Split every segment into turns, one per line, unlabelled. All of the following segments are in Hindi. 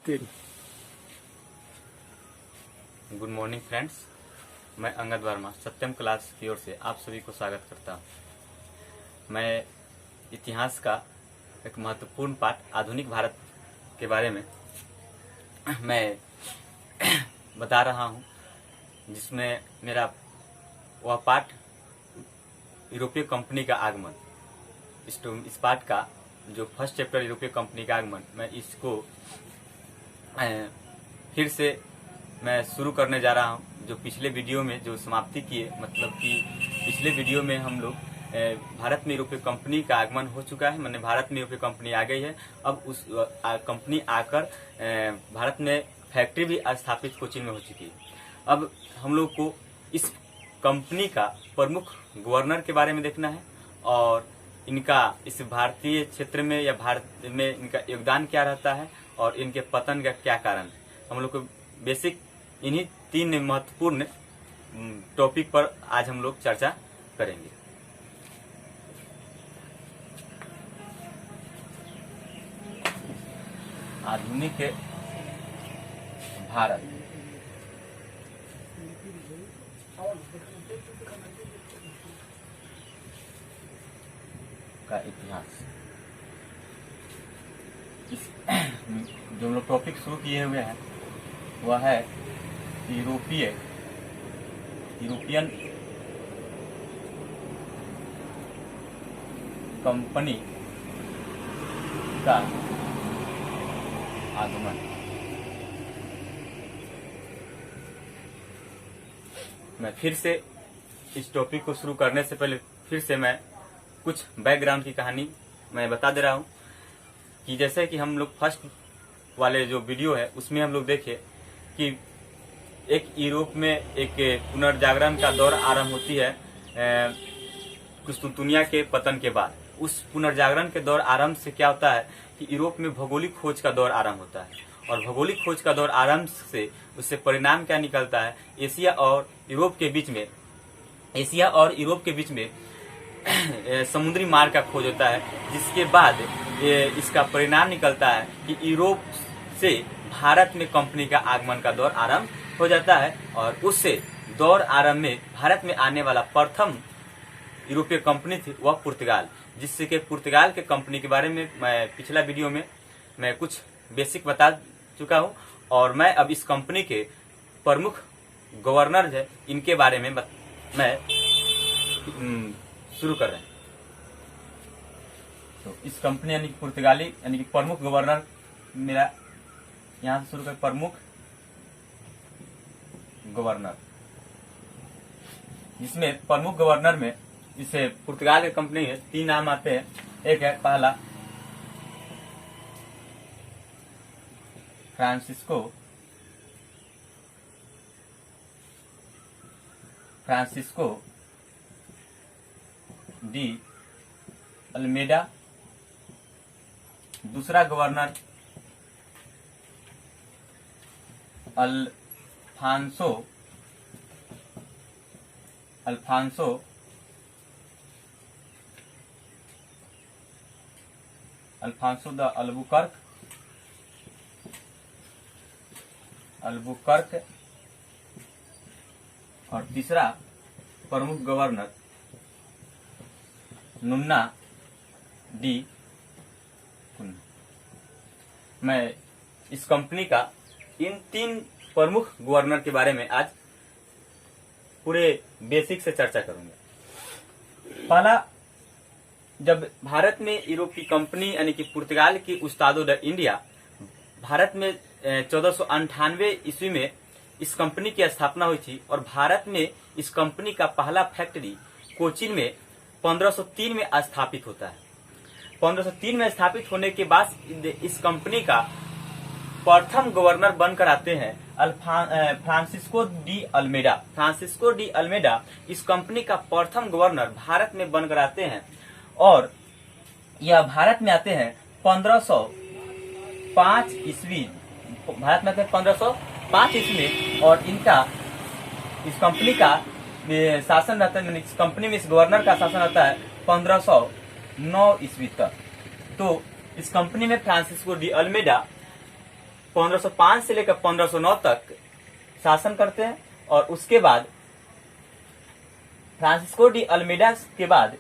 तीन।
गुड मॉर्निंग फ्रेंड्स, मैं अंगद वर्मा सत्यम क्लास की ओर से आप सभी को स्वागत करता हूं। मैं इतिहास का एक महत्वपूर्ण पाठ आधुनिक भारत के बारे में मैं बता रहा हूं, जिसमें मेरा वह पाठ यूरोपीय कंपनी का आगमन, इस पाठ का जो फर्स्ट चैप्टर यूरोपीय कंपनी का आगमन, मैं इसको फिर से मैं शुरू करने जा रहा हूं। जो पिछले वीडियो में जो समाप्ति किए, मतलब कि पिछले वीडियो में हम लोग भारत में यूरोपीय कंपनी का आगमन हो चुका है, मैंने भारत में यूरोपीय कंपनी आ गई है। अब उस कंपनी आकर भारत में फैक्ट्री भी स्थापित कोचीन में हो चुकी है। अब हम लोग को इस कंपनी का प्रमुख गवर्नर के बारे में देखना है और इनका इस भारतीय क्षेत्र में या भारत में इनका योगदान क्या रहता है और इनके पतन का क्या कारण है। हम लोग को बेसिक इन्हीं तीन महत्वपूर्ण टॉपिक पर आज हम लोग चर्चा करेंगे। आधुनिक भारत का इतिहास, जो हम लोग टॉपिक शुरू किए हुए हैं वह है यूरोपियन कंपनी का आगमन। मैं फिर से इस टॉपिक को शुरू करने से पहले फिर से मैं कुछ बैकग्राउंड की कहानी मैं बता दे रहा हूं कि जैसे कि हम लोग फर्स्ट वाले जो वीडियो है उसमें हम लोग देखे कि एक यूरोप में एक पुनर्जागरण का दौर आरंभ होती है कुस्तुनतुनिया के पतन के बाद। उस पुनर्जागरण के दौर आरंभ से क्या होता है कि यूरोप में भौगोलिक खोज का दौर आरंभ होता है और भौगोलिक खोज का दौर आरंभ से उससे परिणाम क्या निकलता है, एशिया और यूरोप के बीच में समुद्री मार्ग का खोज होता है, जिसके बाद इसका परिणाम निकलता है कि यूरोप से भारत में कंपनी का आगमन का दौर आरंभ हो जाता है। और उससे दौर आरंभ में भारत में आने वाला प्रथम यूरोपीय कंपनी थी वह पुर्तगाल, जिससे कि पुर्तगाल के कंपनी के बारे में मैं पिछला वीडियो में मैं कुछ बेसिक बता चुका हूं और मैं अब इस कंपनी के प्रमुख गवर्नर है इनके बारे में मैं शुरू कर रहे हैं। तो इस कंपनी यानी पुर्तगाली यानी कि प्रमुख गवर्नर, मेरा यहां से शुरू कर प्रमुख गवर्नर, जिसमें प्रमुख गवर्नर में इसे पुर्तगाल की कंपनी है, तीन नाम आते हैं। एक है पहला फ्रांसिस्को डी अल्मेडा, दूसरा गवर्नर अल्फांसो द अल्बुकर्क और तीसरा प्रमुख गवर्नर नुन्ना डी कुन्ना। मैं इस कंपनी का इन तीन प्रमुख गवर्नर के बारे में आज पूरे बेसिक से चर्चा करूंगा। पहला, जब भारत में यूरोपीय कंपनी यानी कि पुर्तगाल की उस्तादो द इंडिया भारत में 1498 ईस्वी में इस कंपनी की स्थापना हुई थी और भारत में इस कंपनी का पहला फैक्ट्री कोचीन में 1503 में स्थापित होता है। 1503 में स्थापित होने के बाद इस कंपनी का प्रथम गवर्नर बनकर आते हैं फ्रांसिस्को डी अल्मेडा इस कंपनी का प्रथम गवर्नर भारत में बनकर आते हैं और यह भारत में आते हैं 1505 ईस्वी। भारत में आते हैं 1505 ईस्वी में और इनका इस कंपनी का शासन रहता है, इस कंपनी में इस गवर्नर का शासन रहता है 1509 ईस्वी तक। तो इस कंपनी में फ्रांसिस्को डी अल्मेडा 1505 से लेकर 1509 तक शासन करते हैं। और उसके बाद फ्रांसिस्को डी अल्मेडा के बाद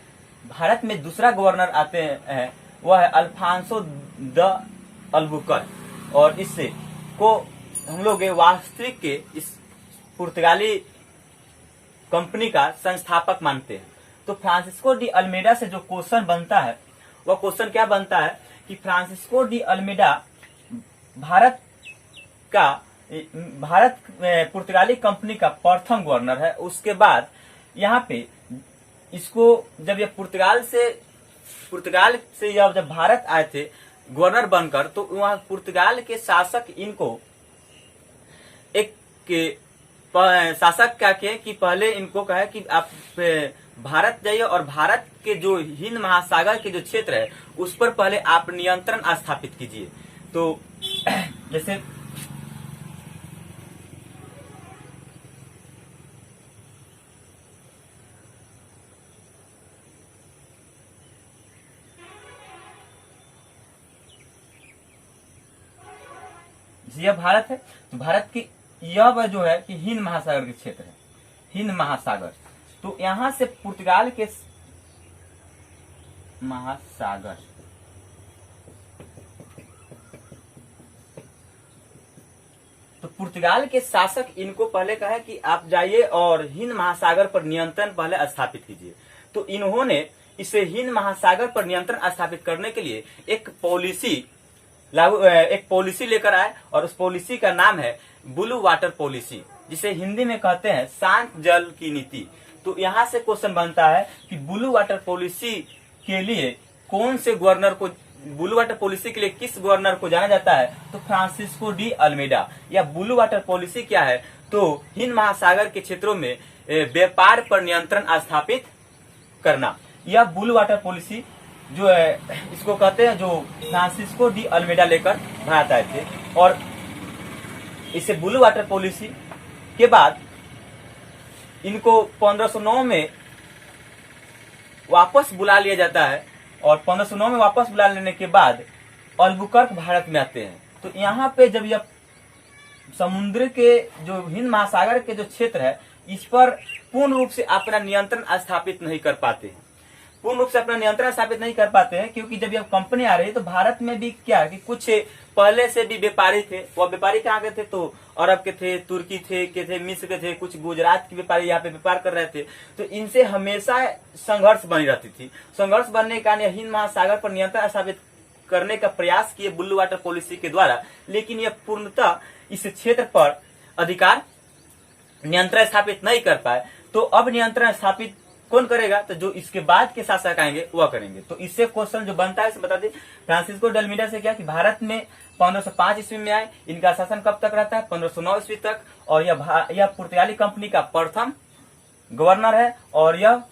भारत में दूसरा गवर्नर आते हैं, वह है अल्फांसो द अल्बुकर्क। और इससे को हम लोग वास्तविक के इस पुर्तगाली कंपनी का संस्थापक मानते हैं। तो फ्रांसिस्को डी अल्मेडा से जो क्वेश्चन बनता है, वह क्वेश्चन क्या बनता है कि फ्रांसिस्को डी अल्मेडा भारत पुर्तगाली कंपनी का प्रथम गवर्नर है। उसके बाद यहाँ पे इसको जब ये पुर्तगाल से जब भारत आए थे गवर्नर बनकर, तो वहां पुर्तगाल के शासक इनको एक शासक क्या किए कि पहले इनको कहे कि आप भारत जाइए और भारत के जो हिंद महासागर के जो क्षेत्र है उस पर पहले आप नियंत्रण स्थापित कीजिए। तो जैसे यह भारत है, तो भारत की यह जो है कि हिंद महासागर के क्षेत्र है, हिंद महासागर। तो यहां से पुर्तगाल के महासागर, तो पुर्तगाल के शासक इनको पहले कहा कि आप जाइए और हिंद महासागर पर नियंत्रण पहले स्थापित कीजिए। तो इन्होंने इसे हिंद महासागर पर नियंत्रण स्थापित करने के लिए एक पॉलिसी लेकर आए, और उस पॉलिसी का नाम है ब्लू वाटर पॉलिसी, जिसे हिंदी में कहते हैं शांत जल की नीति। तो यहाँ से क्वेश्चन बनता है कि ब्लू वाटर पॉलिसी के लिए कौन से गवर्नर को, ब्लू वाटर पॉलिसी के लिए किस गवर्नर को जाना जाता है? तो फ्रांसिस्को डी अल्मेडा। या ब्लू वाटर पॉलिसी क्या है? तो हिंद महासागर के क्षेत्रों में व्यापार पर नियंत्रण स्थापित करना। यह ब्लू वाटर पॉलिसी जो है, इसको कहते हैं, जो फ्रांसिस्को डी अल्मेडा लेकर भारत आए थे। और इसे ब्लू वाटर पॉलिसी के बाद इनको 1509 में वापस बुला लिया जाता है, और 1509 में वापस बुला लेने के बाद अल्बुकर्क भारत में आते हैं। तो यहाँ पे जब यह समुद्र के जो हिंद महासागर के जो क्षेत्र है, इस पर पूर्ण रूप से अपना नियंत्रण स्थापित नहीं कर पाते हैं, क्योंकि जब यह कंपनी आ रही है तो भारत में भी क्या है कि कुछ पहले से भी व्यापारी थे। वह व्यापारी कहाँ के थे? तो अरब के थे, तुर्की थे, मिस्र के थे, कुछ गुजरात के व्यापारी यहाँ पे व्यापार कर रहे थे। तो इनसे हमेशा संघर्ष बनी रहती थी। संघर्ष बनने के कारण हिंद महासागर पर नियंत्रण स्थापित करने का प्रयास किए ब्लू वाटर पॉलिसी के द्वारा, लेकिन यह पूर्णतः इस क्षेत्र पर अधिकार नियंत्रण स्थापित नहीं कर पाए। तो अब नियंत्रण स्थापित कौन करेगा? तो जो इसके बाद के शासक आएंगे वह करेंगे। तो इससे क्वेश्चन जो बनता है, बता दें फ्रांसिस्को डी अल्मेडा से क्या कि भारत में 1505 ईस्वी में आए, इनका शासन कब तक रहता है? 1509 ईस्वी तक। और यह पुर्तगाली कंपनी का प्रथम गवर्नर है, और यह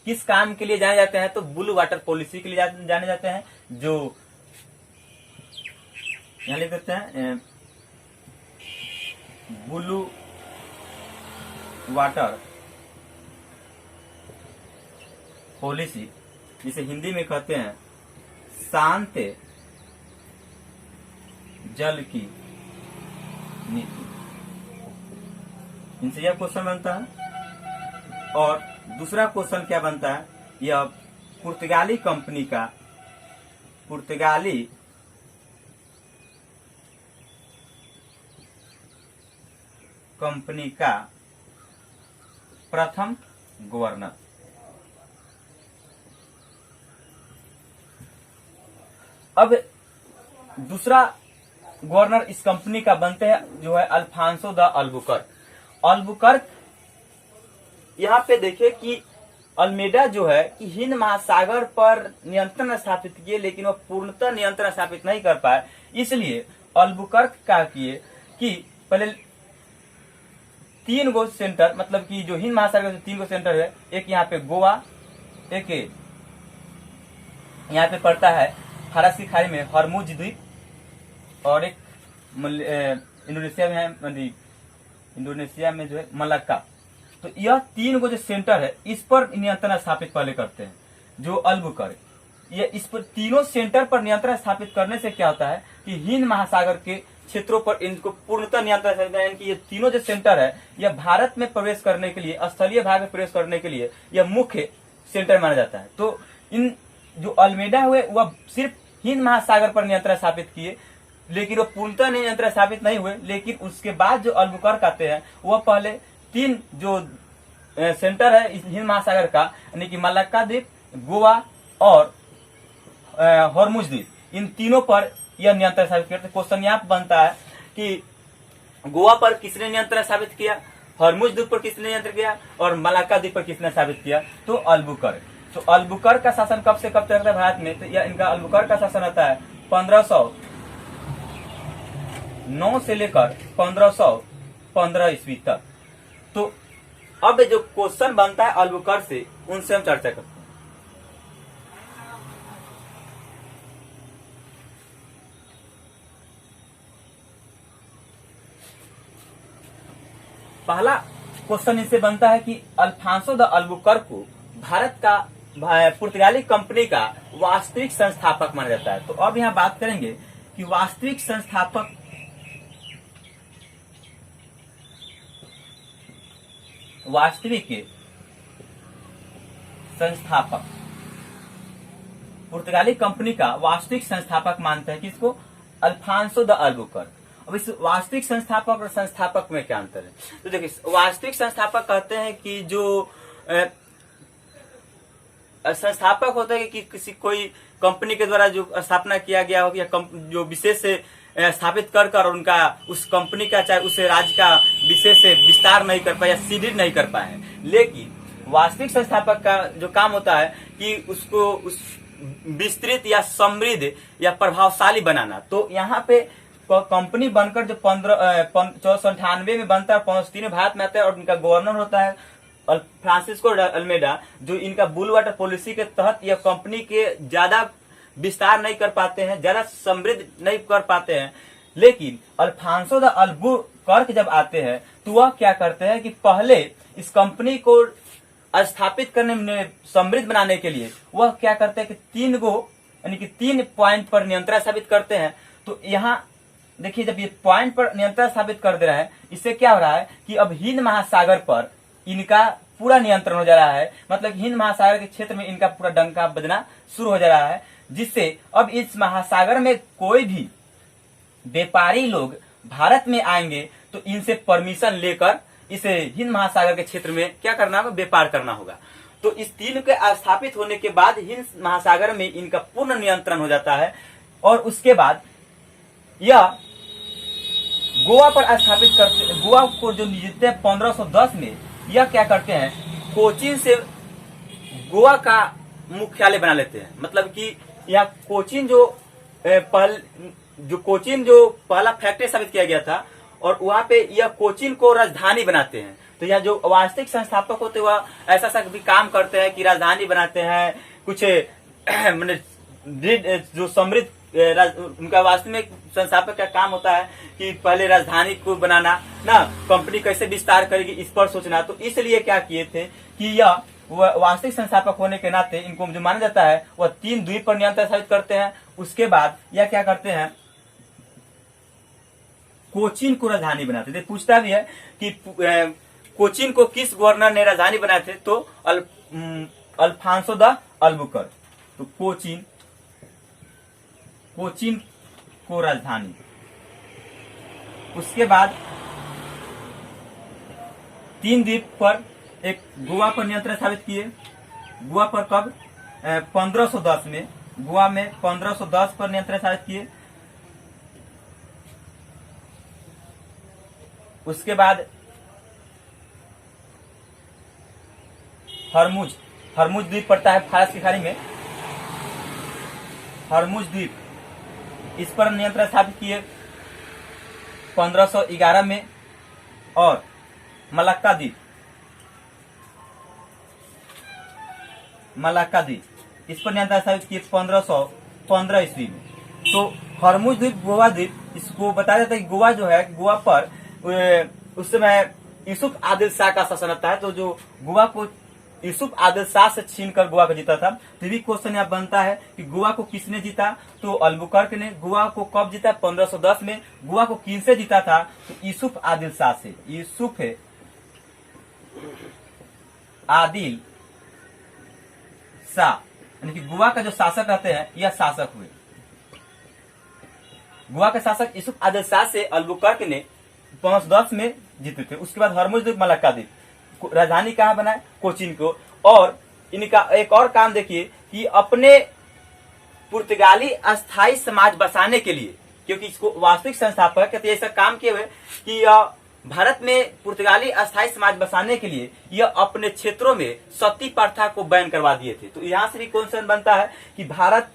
किस काम के लिए जाने जाते हैं? तो ब्लू वाटर पॉलिसी के लिए जाने जाते हैं, जो यहाँ लिख देते हैं ब्लू वाटर पॉलिसी, जिसे हिंदी में कहते हैं शांत जल की नीति। इनसे यह क्वेश्चन बनता है। और दूसरा क्वेश्चन क्या बनता है? यह पुर्तगाली कंपनी का प्रथम गवर्नर। अब दूसरा गवर्नर इस कंपनी का बनते हैं जो है अल्फांसो द अल्बुकर्क। यहाँ पे देखिए कि अल्मेडा जो है कि हिंद महासागर पर नियंत्रण स्थापित किए, लेकिन वह पूर्णतः नियंत्रण स्थापित नहीं कर पाए। इसलिए अल्बुकर्क क्या किए कि पहले 3 गो सेंटर, मतलब कि जो हिंद महासागर के 3 गो सेंटर है, एक यहाँ पे गोवा, एक यहाँ पे पड़ता है फारस की खाड़ी में हरमुज द्वीप, और एक इंडोनेशिया में जो है मलक्का। तो यह 3 गो जो सेंटर है, इस पर नियंत्रण स्थापित पहले करते हैं जो अल्बुकर्क। ये इस पर तीनों सेंटर पर नियंत्रण स्थापित करने से क्या होता है कि हिंद महासागर के क्षेत्रों पर इनको पूर्णतः नियंत्रण है। यानी कि ये तीनों जो सेंटर है यह भारत में प्रवेश करने के लिए, स्थलीय भाग में प्रवेश करने के लिए यह मुख्य सेंटर माना जाता है। तो इन जो अल्मेडा हुए वह सिर्फ हिंद महासागर पर नियंत्रण स्थापित किए, लेकिन वो पूर्णतः नियंत्रण स्थापित नहीं हुए। लेकिन उसके बाद जो अल्बुकर्क आते हैं वह पहले 3 जो सेंटर है इस हिंद महासागर का, यानी कि मलक्का द्वीप, गोवा और हॉर्मुज द्वीप, इन तीनों पर यह नियंत्रण स्थापित करते। क्वेश्चन यहाँ बनता है कि गोवा पर किसने नियंत्रण स्थापित किया, हॉर्मुज द्वीप पर किसने नियंत्रण किया और मलक्का द्वीप पर किसने स्थापित किया, तो अल्बुकर्क। तो अल्बुकर्क का शासन कब से कब तक रहता है भारत में, तो यह इनका अल्बुकर्क का शासन रहता है 1509 से लेकर 1515 ईस्वी तक। तो अब जो क्वेश्चन बनता है अल्बुकर्क से, उनसे हम चर्चा करते हैं। पहला क्वेश्चन इससे बनता है कि अल्फांसो द अल्बुकर्क को भारत का पुर्तगाली कंपनी का वास्तविक संस्थापक माना जाता है। तो अब यहाँ बात करेंगे कि वास्तविक संस्थापक पुर्तगाली कंपनी का वास्तविक संस्थापक मानते हैं किसको, अल्फांसो द अल्बुकर्क। अब इस वास्तविक संस्थापक और संस्थापक में क्या अंतर है, तो देखिए वास्तविक संस्थापक कहते हैं कि जो संस्थापक होता है कि किसी कोई कंपनी के द्वारा जो स्थापना किया गया हो या जो विशेष से स्थापित कर उनका उस कंपनी का चाहे उस राज्य का विशेष से विस्तार नहीं कर पाए या सुदृढ़ नहीं कर पाए। लेकिन वास्तविक संस्थापक का जो काम होता है कि उसको उस विस्तृत या समृद्ध या प्रभावशाली बनाना। तो यहाँ पे कंपनी बनकर जो 1498 में बनता है, 1953 में भारत में आता है और उनका गवर्नर होता है फ्रांसिस्को अल्मेडा, जो इनका ब्लू वाटर पॉलिसी के तहत यह कंपनी के ज्यादा विस्तार नहीं कर पाते हैं, ज्यादा समृद्ध नहीं कर पाते हैं। लेकिन अल्फांसो द अल्बुकर्क जब आते हैं तो वह क्या करते हैं कि पहले इस कंपनी को स्थापित करने में, समृद्ध बनाने के लिए वह क्या करते हैं कि 3 पॉइंट पर नियंत्रण स्थापित करते हैं। तो यहाँ देखिए जब ये पॉइंट पर नियंत्रण स्थापित कर दे रहा है, इससे क्या हो रहा है कि अब हिंद महासागर पर इनका पूरा नियंत्रण हो जा रहा है। मतलब हिंद महासागर के क्षेत्र में इनका पूरा डंका बजना शुरू हो जा रहा है, जिससे अब इस महासागर में कोई भी व्यापारी लोग भारत में आएंगे तो इनसे परमिशन लेकर इसे हिंद महासागर के क्षेत्र में क्या करना होगा, व्यापार करना होगा। तो इस 3 के स्थापित होने के बाद हिंद महासागर में इनका पूर्ण नियंत्रण हो जाता है। और उसके बाद यह गोवा पर स्थापित करते, गोवा को जो जीतते हैं 1510 में, यह क्या करते हैं, कोचीन से गोवा का मुख्यालय बना लेते हैं। मतलब कि यह कोचीन जो पहला फैक्ट्री स्थापित किया गया था और वहां पे यह कोचीन को राजधानी बनाते हैं। तो यह जो वास्तविक संस्थापक होते हैं वह ऐसा भी काम करते हैं कि राजधानी बनाते हैं, कुछ जो समृद्ध उनका वास्तविक संस्थापक का काम होता है कि पहले राजधानी को बनाना ना, कंपनी कैसे विस्तार करेगी इस पर सोचना। तो इसलिए क्या किए थे कि यह वास्तविक संस्थापक होने के नाते इनको जो माना जाता है वह 3 द्वीप पर नियंत्रण स्थापित करते हैं। उसके बाद यह क्या करते हैं, कोचीन को राजधानी बनाते थे। पूछता भी है कि कोचीन को किस गवर्नर ने राजधानी बनाए थे, तो अल्फांसो द अल्बुकर्क। तो कोचीन को राजधानी। उसके बाद 3 द्वीप पर एक गोवा पर नियंत्रण स्थापित किए। गोवा पर कब, 1510 में, गोवा में 1510 पर नियंत्रण स्थापित किए। उसके बाद हरमुज द्वीप पड़ता है फारस की खाड़ी में, हरमुज द्वीप, इस पर नियंत्रण स्थापित किए 1511 में। और मलक्का द्वीप, इस पर नियंत्रण स्थापित किए 1515 ईस्वी में। तो हरमुज द्वीप, गोवा द्वीप, इसको बताया जाता है कि गोवा जो है, गोवा पर उस समय यूसुफ आदिल शाह का शासन होता है। तो जो गोवा को यूसुफ आदिल शाह से छीनकर गोवा को जीता था। तो भी क्वेश्चन यहाँ बनता है कि गोवा को किसने जीता, तो अल्बुकर्क ने। गोवा को कब जीता, 1510 में। गोवा को किससे जीता था, तो यूसुफ आदिल शाह से। यूसुफ आदिल शाह यानी कि गोवा का जो शासक रहते हैं यह शासक हुए। गोवा के शासक यूसुफ आदिल शाह से अल्बुकर्क ने 1510 में जीते थे। उसके बाद हरमुजुद्दीन मलक्का द्वीप राजधानी कहाँ बनाए, कोचीन को। और इनका एक और काम देखिए कि अपने पुर्तगाली अस्थाई समाज बसाने के लिए, क्योंकि इसको वास्तविक संस्थापक कहते हैं, ऐसा काम किए हुए कि भारत में पुर्तगाली अस्थाई समाज बसाने के लिए यह अपने क्षेत्रों में सती प्रथा को बैन करवा दिए थे। तो यहाँ से भी क्वेश्चन बनता है कि भारत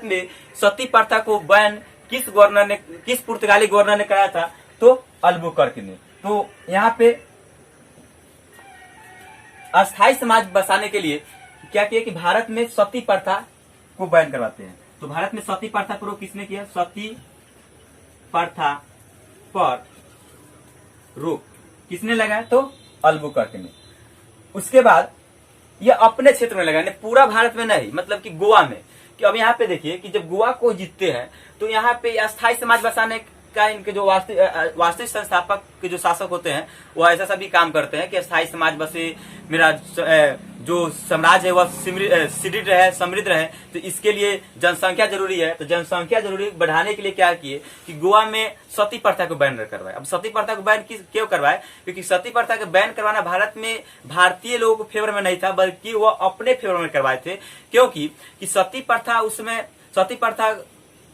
में सती प्रथा को बैन किस पुर्तगाली गवर्नर ने कराया था, तो अल्बुकर्क ने। तो यहाँ पे अस्थाई समाज बसाने के लिए क्या किया कि भारत में सती प्रथा को बैन करवाते हैं। तो भारत में सती प्रथा को किसने किया, सती प्रथा पर रोक किसने लगाया, तो अल्बुकर्क ने। उसके बाद यह अपने क्षेत्र में लगाया, पूरा भारत में नहीं, मतलब कि गोवा में। कि अब यहाँ पे देखिए कि जब गोवा को जीतते हैं तो यहाँ पे अस्थाई समाज बसाने का इनके जो वास्तविक संस्थापक के जो शासक होते हैं वो ऐसा सभी काम करते हैं कि अस्थाई समाज बसे, मेरा जो साम्राज्य है वह समृद्ध रहे। तो इसके लिए जनसंख्या जरूरी है। तो जनसंख्या जरूरी बढ़ाने के लिए क्या किए कि गोवा में सती प्रथा को बैन करवाए। अब सती प्रथा को बैन क्यों करवाए, क्योंकि सती प्रथा को बैन करवाना भारत में भारतीय लोगों को फेवर में नहीं था, बल्कि वह अपने फेवर में करवाए थे। क्योंकि सती प्रथा, उसमें सती प्रथा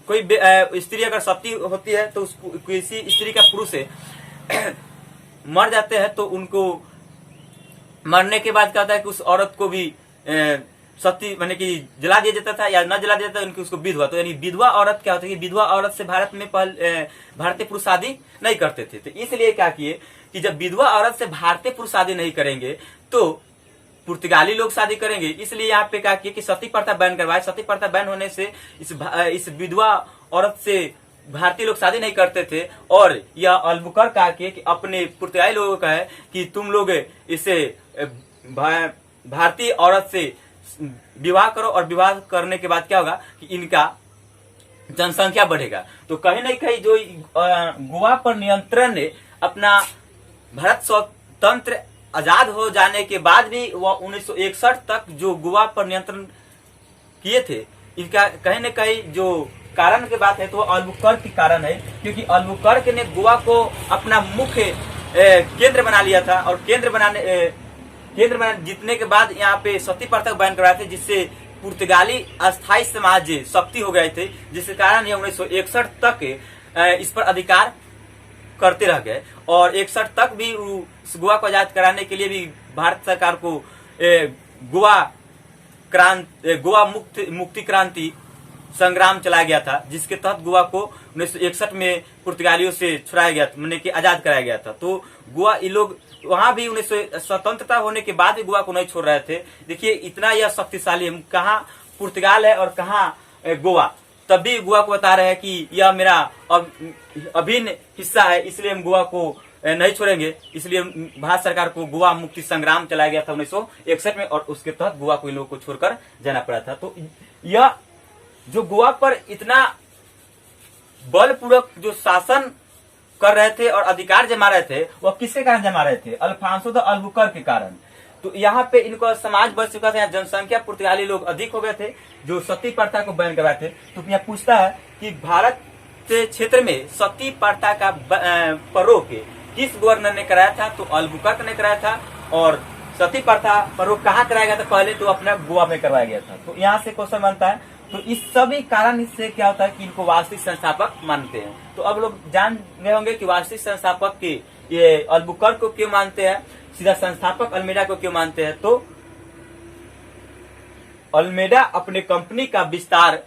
कोई स्त्री अगर सती होती है तो किसी स्त्री का पुरुष से मर जाते हैं तो उनको मरने के बाद क्या होता है कि उस औरत को भी सती माने कि जला दिया जाता था, या न जला दिया जाता उनकी उसको विधवा। तो यानी विधवा औरत क्या होती है कि विधवा औरत से भारत में भारतीय पुरुष शादी नहीं करते थे। तो इसलिए क्या किए कि जब विधवा औरत से भारतीय पुरुष शादी नहीं करेंगे तो पुर्तगाली लोग शादी करेंगे। इसलिए यहाँ पे क्या किया कि सती प्रथा बैन करवाए। सती प्रथा बैन होने से इस विधवा औरत से भारतीय लोग शादी नहीं करते थे। और यह अल्बुकर्क का कि अपने पुर्तगाली लोगों का है कि तुम लोग इसे भारतीय औरत से विवाह करो, और विवाह करने के बाद क्या होगा कि इनका जनसंख्या बढ़ेगा। तो कहीं न कहीं जो गोवा पर नियंत्रण ने अपना भारत स्वतंत्र आजाद हो जाने के बाद भी वह 1961 तक जो गोवा पर नियंत्रण किए थे, इनका कहीं न कहीं जो कारण की बात है तो अल्बुकर्क के कारण है। क्योंकि अल्बुकर्क ने गोवा को अपना मुख्य केंद्र बना लिया था। और केंद्र बनाने जीतने के बाद यहाँ पे सती प्रथा बैन करवाए थे, जिससे पुर्तगाली अस्थाई समाज शक्ति हो गए थे, जिसके कारण ये 1961 तक इस पर अधिकार करते रह गए। और 61 तक भी गोवा को आजाद कराने के लिए भी भारत सरकार को गोवा मुक्ति क्रांति संग्राम चलाया गया था, जिसके तहत गोवा को 1961 में पुर्तगालियों से छुड़ाया गया, मैंने कि आजाद कराया गया था। तो गोवा ये लोग वहां भी स्वतंत्रता होने के बाद भी गोवा को नहीं छोड़ रहे थे। देखिए इतना यह शक्तिशाली, कहाँ पुर्तगाल है और कहाँ गोवा, तब भी गोवा को बता रहे हैं कि यह मेरा अभिन्न हिस्सा है, इसलिए हम गोवा को नहीं छोड़ेंगे। इसलिए भारत सरकार को गोवा मुक्ति संग्राम चलाया गया था 1961 में, और उसके तहत गोवा को इन लोगों को छोड़कर जाना पड़ा था। तो यह जो गोवा पर इतना बलपूर्वक जो शासन कर रहे थे और अधिकार जमा रहे थे, वह किसके कारण जमा रहे थे, अल्फांसो द अल्बुकर्क के कारण। तो यहाँ पे इनको समाज बच चुका था, यहाँ जनसंख्या पुर्तगाली लोग अधिक हो गए थे जो सती प्रथा को बैन करवाए थे। तो यहाँ पूछता है कि भारत के क्षेत्र में सती प्रथा का प्रयोग किस गवर्नर ने कराया था, तो अल्बुकर्क ने कराया था। और सती प्रथा प्रयोग कहाँ कराया गया था, पहले तो अपना गोवा में करवाया गया था। तो यहाँ से क्वेश्चन बनता है। तो इस सभी कारण से क्या होता है कि इनको वास्तविक संस्थापक मानते हैं। तो अब लोग जान गए होंगे कि वास्तविक संस्थापक के ये अल्बुकर्क को क्यों मानते हैं, सीधा संस्थापक अल्मेडा को क्यों मानते हैं। तो अल्मेडा अपने कंपनी का विस्तार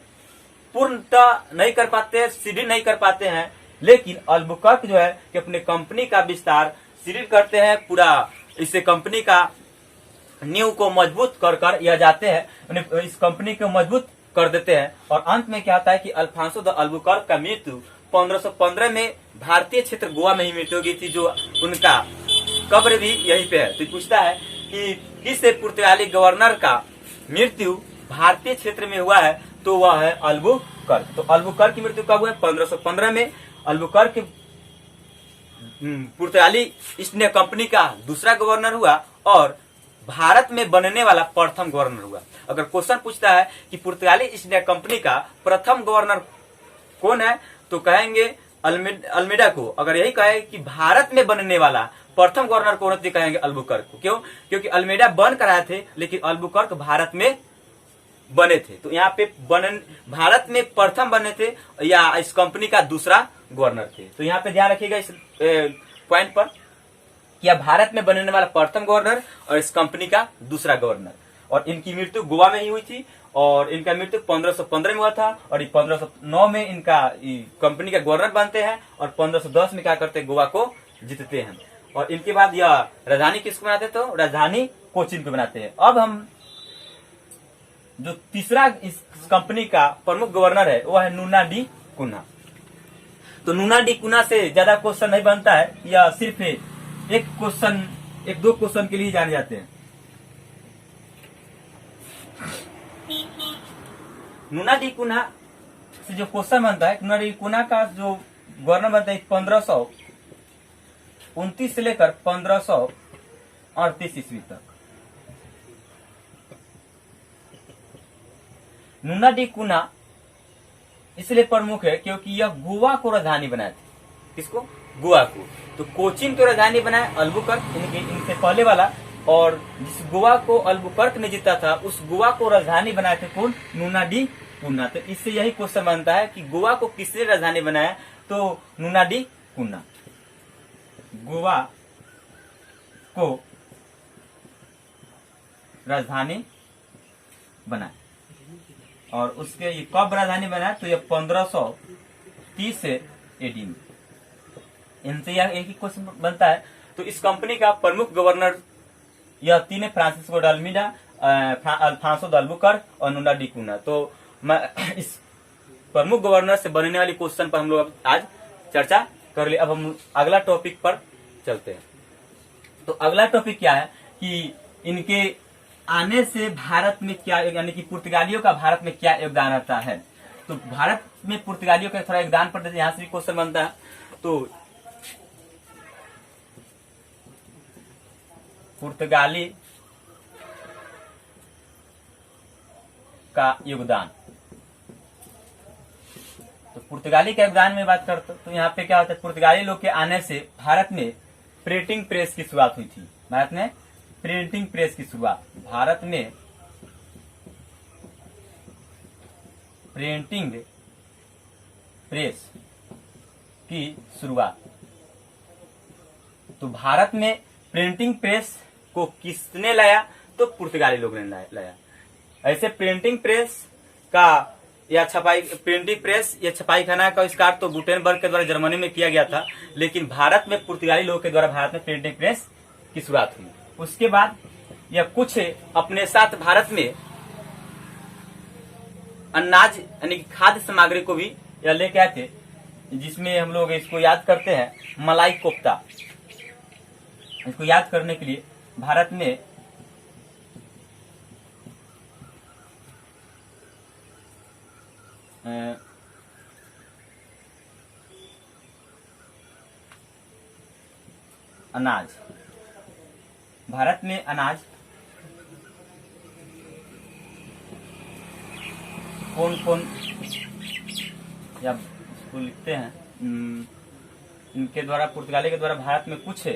पूर्णतः नहीं कर पाते, सीढ़ी नहीं कर पाते हैं, लेकिन अल्बुकर्क जो है कि अपने कंपनी का विस्तार सीढ़ी करते हैं, पूरा इससे कंपनी का नींव को मजबूत कर यह जाते हैं, इस कंपनी को मजबूत कर देते हैं। और अंत में क्या होता है कि अल्फांसो द अल्बुकर्क का मृत्यु 1515 में भारतीय क्षेत्र गोवा में ही मृत्यु हो गई थी, जो उनका कब्र भी यहीं पे है। तो पूछता है कि किस पुर्तगाली गवर्नर का मृत्यु भारतीय क्षेत्र में हुआ है, तो वह है अल्बुकर्क। तो अल्बुकर्क की मृत्यु कब हुआ है? 1515 में। अल्बुकर्क पुर्तगाली ईस्ट इंडिया कंपनी का दूसरा गवर्नर हुआ और भारत में बनने वाला प्रथम गवर्नर हुआ। अगर क्वेश्चन पूछता है कि पुर्तगाली ईस्ट इंडिया कंपनी का प्रथम गवर्नर कौन है, तो कहेंगे अल्मेडा को। अगर यही कहे कि भारत में बनने वाला प्रथम गवर्नर कौन है, तो कहेंगे अल्बुकर्क को। क्यों? क्योंकि अल्मेडा बन कर आए थे, लेकिन अल्बुकर्क भारत में बने थे। तो यहाँ पे भारत में प्रथम बने थे या इस कंपनी का दूसरा गवर्नर थे। तो यहाँ पे ध्यान रखिएगा इस पॉइंट पर कि भारत में बनने वाला प्रथम गवर्नर और इस कंपनी का दूसरा गवर्नर। और इनकी मृत्यु गोवा में ही हुई थी और इनका मृत्यु 1515 में हुआ था और 1509 में इनका कंपनी का गवर्नर बनते हैं और 1510 में क्या करते हैं, गोवा को जीतते हैं। और इनके बाद यह राजधानी किसको बनाते हैं, तो राजधानी कोचीन को बनाते हैं। अब हम जो तीसरा इस कंपनी का प्रमुख गवर्नर है वो है नूना डी कुन्हा। तो नूना डी कुन्हा से ज्यादा क्वेश्चन नहीं बनता है, यह सिर्फ एक दो क्वेश्चन के लिए जाने जाते हैं। नूना डी कुन्हा से जो क्वेश्चन बनता है, नूना डी कुन्हा का जो गवर्नर बनता है 1529 से लेकर 1538 ईस्वी तक। नूना डी कुन्हा इसलिए प्रमुख है क्योंकि यह गोवा को राजधानी बनाए थे। किसको? गोवा को। तो कोचीन को राजधानी बनाए अल्बुकर्क, इनसे पहले वाला। और जिस गोवा को अल्बुकर्क ने जीता था, उस गोवा को राजधानी बनाए थे कौन? नूना डी कुन्हा। तो इससे यही क्वेश्चन बनता है कि गोवा को किसने राजधानी बनाया, तो नूना डी कुन्हा गोवा को राजधानी बनाए। और उसके ये कब राजधानी बनाया, तो ये 1530 से एडी में। इनसे यह एक ही क्वेश्चन बनता है। तो इस कंपनी का प्रमुख गवर्नर यह तीन है, फ्रांसिस्को डालमीडा, अल्फांसो द अल्बुकर्क और नूना डी कुन्हा। तो मैं इस प्रमुख गवर्नर से बनने वाली क्वेश्चन पर हम लोग आज चर्चा कर लिए। अब हम अगला टॉपिक पर चलते हैं। तो अगला टॉपिक क्या है कि इनके आने से भारत में क्या, यानी कि पुर्तगालियों का भारत में क्या योगदान रहता है। तो भारत में पुर्तगालियों का थोड़ा योगदान पड़ता है, यहाँ से भी क्वेश्चन बनता है। तो पुर्तगाली का योगदान, तो पुर्तगाली के योगदान में बात करते तो यहाँ पे क्या होता है, पुर्तगाली लोग के आने से भारत में प्रिंटिंग प्रेस की शुरुआत हुई थी। भारत में प्रिंटिंग प्रेस की शुरुआत, भारत में प्रिंटिंग प्रेस की शुरुआत। तो भारत में प्रिंटिंग प्रेस को किसने लाया, तो पुर्तगाली लोग ने लाया। ऐसे प्रिंटिंग प्रेस का या छपाई, प्रिंटिंग प्रेस या छपाई खाना का आविष्कार तो गुटेनबर्ग के द्वारा जर्मनी में किया गया था, लेकिन भारत में पुर्तगाली लोगों के द्वारा भारत में प्रिंटिंग प्रेस की शुरुआत हुई। उसके बाद यह कुछ अपने साथ भारत में अनाज यानी खाद्य सामग्री को भी यह लेके आए थे, जिसमें हम लोग इसको याद करते हैं मलाई कोफ्ता। इसको याद करने के लिए भारत में अनाज, भारत में अनाज कौन कौन, या इसको लिखते हैं, इनके द्वारा, पुर्तगाली के द्वारा भारत में कुछ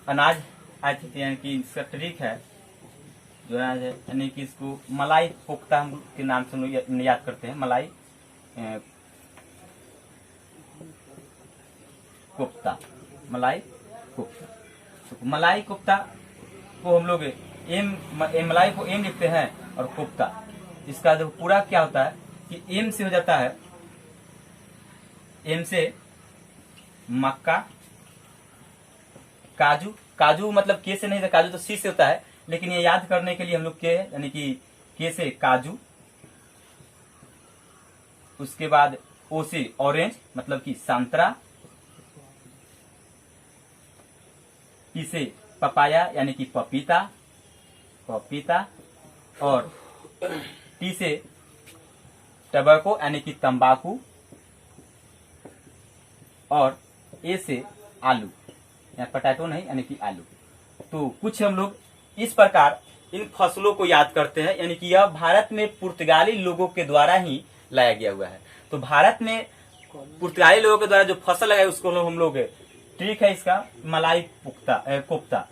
अनाज आए थे, यानी कि इसका ट्रिक है जो अनाज है, यानी कि इसको मलाई कोफ्ता हम के नाम से हम लोग याद करते हैं। मलाई कोफ्ता, मलाई कोफ्ता। तो मलाई कोफ्ता को हम लोग मलाई को एम लिखते हैं और कोफ्ता, इसका जो पूरा क्या होता है कि एम से हो जाता है, एम से मक्का, काजू, काजू मतलब के से नहीं था, काजू तो सी से होता है, लेकिन ये याद करने के लिए हम लोग के, यानी कि के से काजू, उसके बाद ओ से ऑरेंज मतलब कि संतरा, पी से पपाया यानी कि पपीता, पपीता, और टी से टबैको यानी कि तंबाकू, और ए से आलू, या पोटैटो नहीं यानी कि आलू। तो कुछ हम लोग इस प्रकार इन फसलों को याद करते हैं, यानी कि यह भारत में पुर्तगाली लोगों के द्वारा ही लाया गया हुआ है। तो भारत में पुर्तगाली लोगों के द्वारा जो फसल लगाई उसको हम लोग ट्रिक है इसका मलाई कोफ्ता।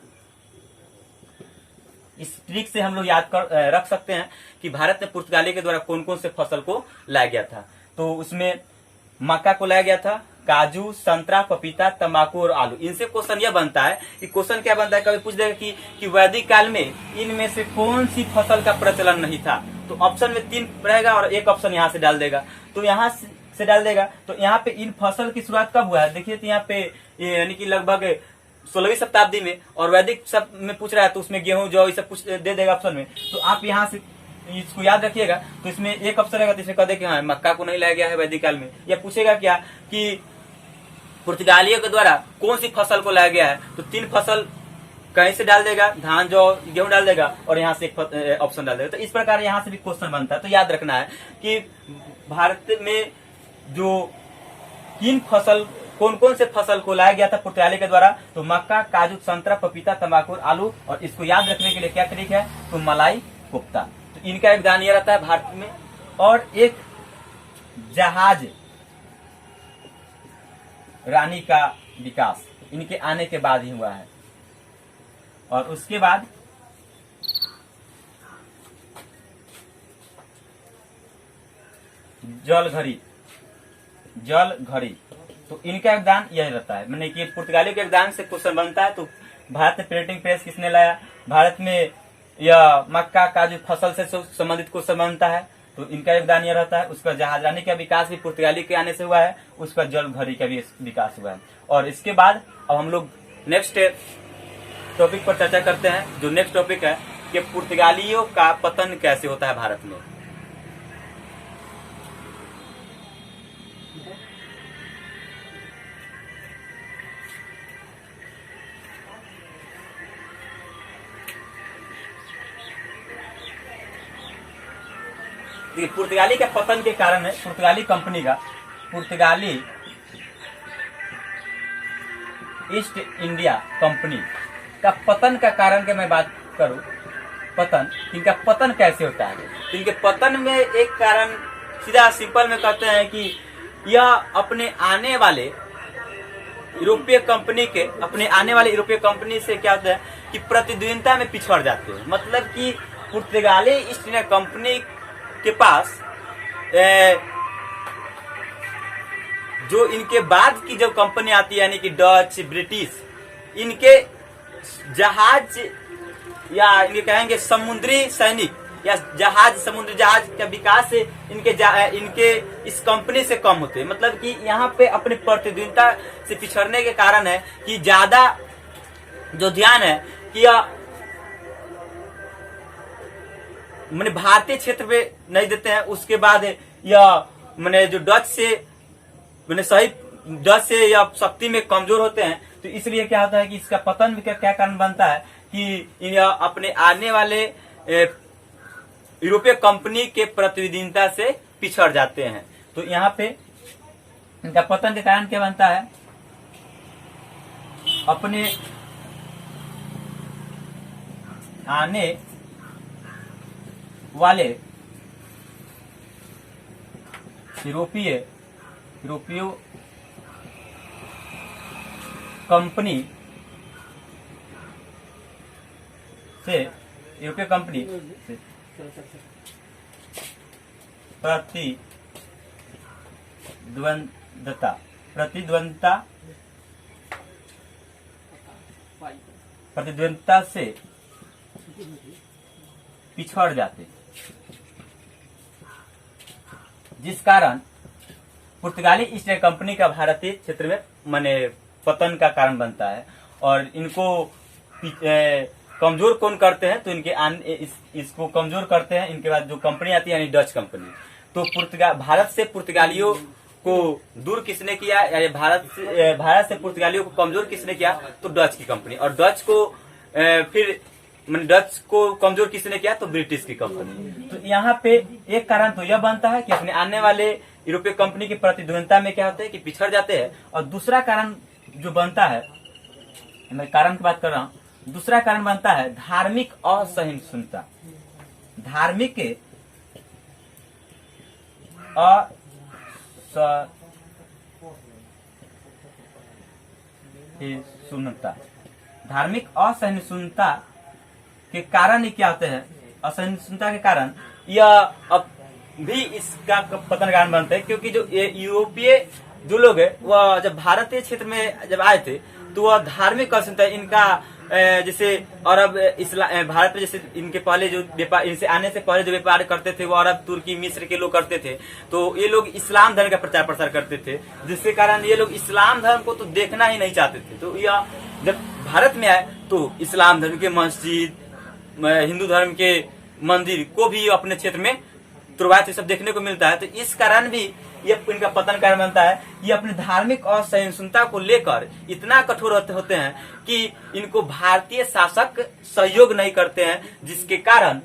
इस ट्रिक से हम लोग याद कर रख सकते हैं कि भारत में पुर्तगाली के द्वारा कौन कौन से फसल को लाया गया था। तो उसमें मक्का को लाया गया था, काजू, संतरा, पपीता, तंबाकू और आलू। इनसे क्वेश्चन यह बनता है कि क्वेश्चन क्या बनता है, कभी पूछ देगा कि वैदिक काल में इनमें से कौन सी फसल का प्रचलन नहीं था। तो ऑप्शन में 3 रहेगा और एक ऑप्शन यहाँ से डाल देगा। तो यहाँ से डाल देगा तो यहाँ पे इन फसल की शुरुआत कब हुआ है, देखिए तो यहाँ पे यानी कि लगभग 16वीं शताब्दी में, और वैदिक सब में पूछ रहा है तो उसमें गेहूं जौ ये सब कुछ दे देगा ऑप्शन में। तो आप यहाँ से इसको याद रखिएगा। तो इसमें एक ऑप्शन रहेगा तो इसमें कह दे कि हाँ मक्का को नहीं लाया गया है वैदिक काल में। या पूछेगा क्या कि पुर्तगालियों के द्वारा कौन सी फसल को लाया गया है, तो 3 फसल कहीं से डाल देगा, धान जौ गेहूं डाल देगा और यहाँ से एक ऑप्शन डाल देगा। तो इस प्रकार यहाँ से भी क्वेश्चन बनता है। तो याद रखना है कि भारत में जो कौन कौन से फसल को लाया गया था पुर्तगाली के द्वारा, तो मक्का, काजू, संतरा, पपीता, तंबाकू, आलू, और इसको याद रखने के लिए क्या ट्रिक है, तो मलाई कोफ्ता। तो इनका योगदान यह रहता है भारत में। और एक जहाज रानी का विकास इनके आने के बाद ही हुआ है। और उसके बाद जल घड़ी, तो इनका योगदान यह रहता है। मैंने कि पुर्तगाली के योगदान से क्वेश्चन बनता है। तो भारत में प्रिंटिंग प्रेस किसने लाया, भारत में यह मक्का काजू फसल से संबंधित क्वेश्चन बनता है, तो इनका योगदान यह रहता है। उसका जहाजरानी का विकास भी पुर्तगाली के आने से हुआ है, उसका जल घड़ी का भी विकास हुआ है। और इसके बाद अब हम लोग नेक्स्ट टॉपिक पर चर्चा करते हैं। जो नेक्स्ट टॉपिक है कि पुर्तगालियों का पतन कैसे होता है भारत में। देखिए पुर्तगाली का पतन के कारण है, पुर्तगाली कंपनी का, पुर्तगाली ईस्ट इंडिया कंपनी का पतन का कारण के मैं बात करूं, पतन, इनका पतन कैसे होता है। तो इनके पतन में एक कारण सीधा सिंपल में कहते हैं कि यह अपने आने वाले यूरोपीय कंपनी से क्या होता है कि प्रतिद्वंदिता में पिछड़ जाते हैं। मतलब कि पुर्तगाली ईस्ट इंडिया कंपनी के पास जो इनके बाद की जो कंपनी आती है यानी कि डच, ब्रिटिश, इनके जहाज या इनके कहेंगे समुद्री सैनिक या समुद्री जहाज का विकास से इनके इस कंपनी से कम होते हैं। मतलब कि यहाँ पे अपने प्रतिद्वंदिता से पिछड़ने के कारण है कि ज्यादा जो ध्यान है कि मैंने भारतीय क्षेत्र पे नहीं देते हैं। उसके बाद यह मैंने जो डच से या शक्ति में कमजोर होते हैं, तो इसलिए क्या होता है कि इसका पतन भी क्या कारण बनता है कि यह अपने आने वाले यूरोपीय कंपनी के प्रतिद्वंदिता से पिछड़ जाते हैं। तो यहाँ पे इनका पतन के कारण क्या बनता है, अपने आने वाले यूरोपीय कंपनी से प्रतिद्वंदिता से पिछड़ जाते, जिस कारण पुर्तगाली ईस्ट इंडिया कंपनी का भारतीय क्षेत्र में माने पतन का कारण बनता है। और इनको कमजोर कौन करते हैं, तो इनके इसको कमजोर करते हैं इनके बाद जो कंपनी आती है यानी डच कंपनी। तो भारत से पुर्तगालियों को दूर किसने किया, या भारत से पुर्तगालियों को कमजोर किसने किया, तो डच की कंपनी। और डच को फिर डच को कमजोर किसने किया? तो ब्रिटिश की कंपनी। तो यहाँ पे एक कारण तो यह बनता है कि अपने आने वाले यूरोपीय कंपनी की प्रतिद्वंदता में क्या होता है कि पिछड़ जाते हैं। और दूसरा कारण जो बनता है, मैं कारण की बात कर रहा हूँ, दूसरा कारण बनता है धार्मिक असहिष्णुता। धार्मिक असहिष्णुता, धार्मिक असहिष्णुता के कारण ही क्या होते हैं? असहिष्णुता के कारण यह अब भी इसका पतन कारण बनते हैं, क्योंकि जो ये यूरोपीय जो लोग है वह जब भारतीय क्षेत्र में जब आए थे तो वह धार्मिक असहिष्णुता इनका जैसे अरब इस्लाम भारत में जैसे इनके पहले जो व्यापार, इनसे आने से पहले जो व्यापार करते थे वो अरब, तुर्की, मिस्र के लोग करते थे। तो ये लोग इस्लाम धर्म का प्रचार प्रसार करते थे, जिसके कारण ये लोग इस्लाम धर्म को तो देखना ही नहीं चाहते थे। तो यह जब भारत में आए तो इस्लाम धर्म के मस्जिद, हिंदू धर्म के मंदिर को भी अपने क्षेत्र में तुरवात सब देखने को मिलता है। तो इस कारण भी ये इनका पतन कारण बनता है। ये अपने धार्मिक और सहिष्णुता को लेकर इतना कठोर होते हैं कि इनको भारतीय शासक सहयोग नहीं करते हैं, जिसके कारण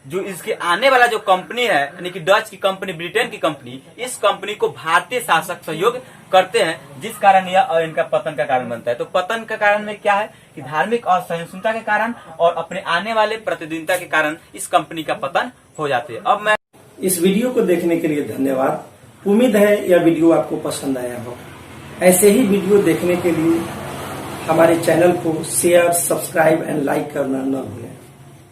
जो इसके आने वाला जो कंपनी है, यानी कि डच की कंपनी, ब्रिटेन की कंपनी, इस कंपनी को भारतीय शासक सहयोग करते हैं, जिस कारण यह इनका पतन का कारण बनता है। तो पतन का कारण में क्या है कि धार्मिक और सहिष्णुता के कारण और अपने आने वाले प्रतिद्वंदिता के कारण इस कंपनी का पतन हो जाते हैं। अब मैं
इस वीडियो को देखने के लिए धन्यवाद। उम्मीद है यह वीडियो आपको पसंद आया हो। ऐसे ही वीडियो देखने के लिए हमारे चैनल को शेयर, सब्सक्राइब एंड लाइक करना न भूलें।